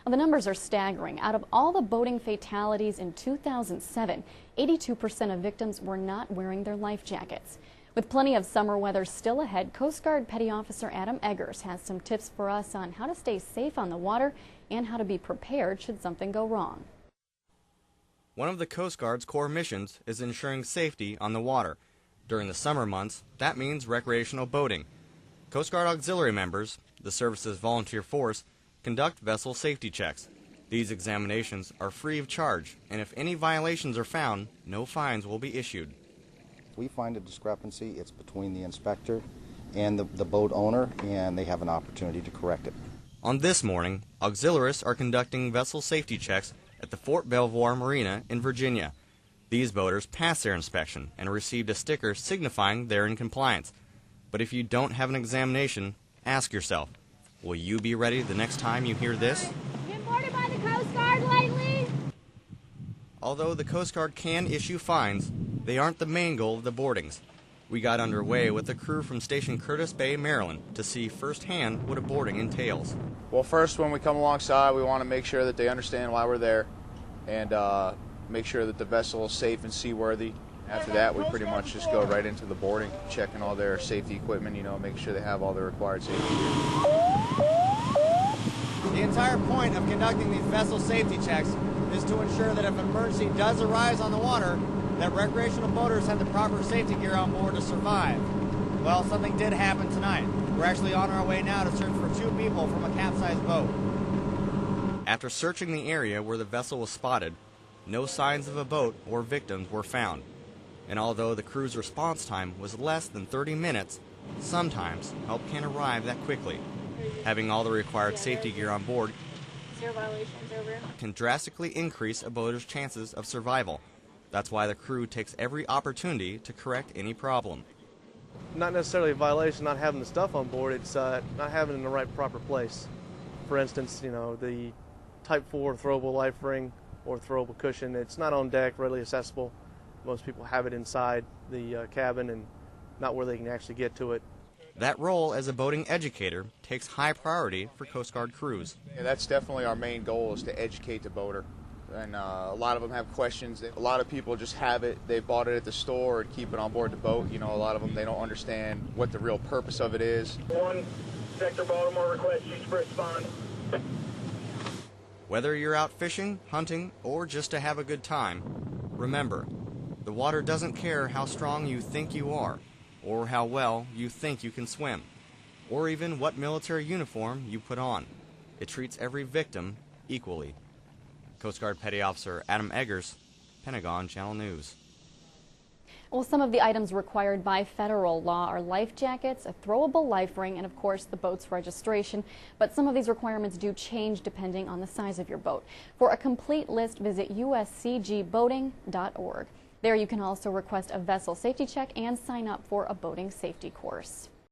The numbers are staggering. Out of all the boating fatalities in 2007, 82% of victims were not wearing their life jackets. With plenty of summer weather still ahead, Coast Guard Petty Officer Adam Eggers has some tips for us on how to stay safe on the water and how to be prepared should something go wrong. One of the Coast Guard's core missions is ensuring safety on the water. During the summer months, that means recreational boating. Coast Guard auxiliary members, the service's volunteer force, conduct vessel safety checks. These examinations are free of charge, and if any violations are found, no fines will be issued. If we find a discrepancy, it's between the inspector and the boat owner, and they have an opportunity to correct it. On this morning, auxiliaries are conducting vessel safety checks at the Fort Belvoir Marina in Virginia. These boaters passed their inspection and received a sticker signifying they're in compliance. But if you don't have an examination, ask yourself, will you be ready the next time you hear this? Been boarded by the Coast Guard lately? Although the Coast Guard can issue fines, they aren't the main goal of the boardings. We got underway with a crew from Station Curtis Bay, Maryland, to see firsthand what a boarding entails. Well, first, when we come alongside, we want to make sure that they understand why we're there and make sure that the vessel is safe and seaworthy. After that, we pretty much just go right into the boarding, checking all their safety equipment, making sure they have all the required safety gear. The entire point of conducting these vessel safety checks is to ensure that if an emergency does arise on the water, that recreational boaters have the proper safety gear on board to survive. Well, something did happen tonight. We're actually on our way now to search for 2 people from a capsized boat. After searching the area where the vessel was spotted, no signs of a boat or victims were found. And although the crew's response time was less than 30 minutes, sometimes help can't arrive that quickly. Having all the required safety gear on board can drastically increase a boater's chances of survival. That's why the crew takes every opportunity to correct any problem. Not necessarily a violation not having the stuff on board, it's not having it in the right proper place. For instance, the Type 4 throwable life ring or throwable cushion, it's not on deck, readily accessible. Most people have it inside the cabin and not where they can actually get to it. That role as a boating educator takes high priority for Coast Guard crews. Yeah, that's definitely our main goal, is to educate the boater. And a lot of them have questions. A lot of people just have it. They bought it at the store and keep it on board the boat. A lot of them, they don't understand what the real purpose of it is. 1 Sector Baltimore, request you to respond. Whether you're out fishing, hunting, or just to have a good time, remember, the water doesn't care how strong you think you are, or how well you think you can swim, or even what military uniform you put on. It treats every victim equally. Coast Guard Petty Officer Adam Eggers, Pentagon Channel News. Well, some of the items required by federal law are life jackets, a throwable life ring, and of course the boat's registration. But some of these requirements do change depending on the size of your boat. For a complete list, visit uscgboating.org. There you can also request a vessel safety check and sign up for a boating safety course.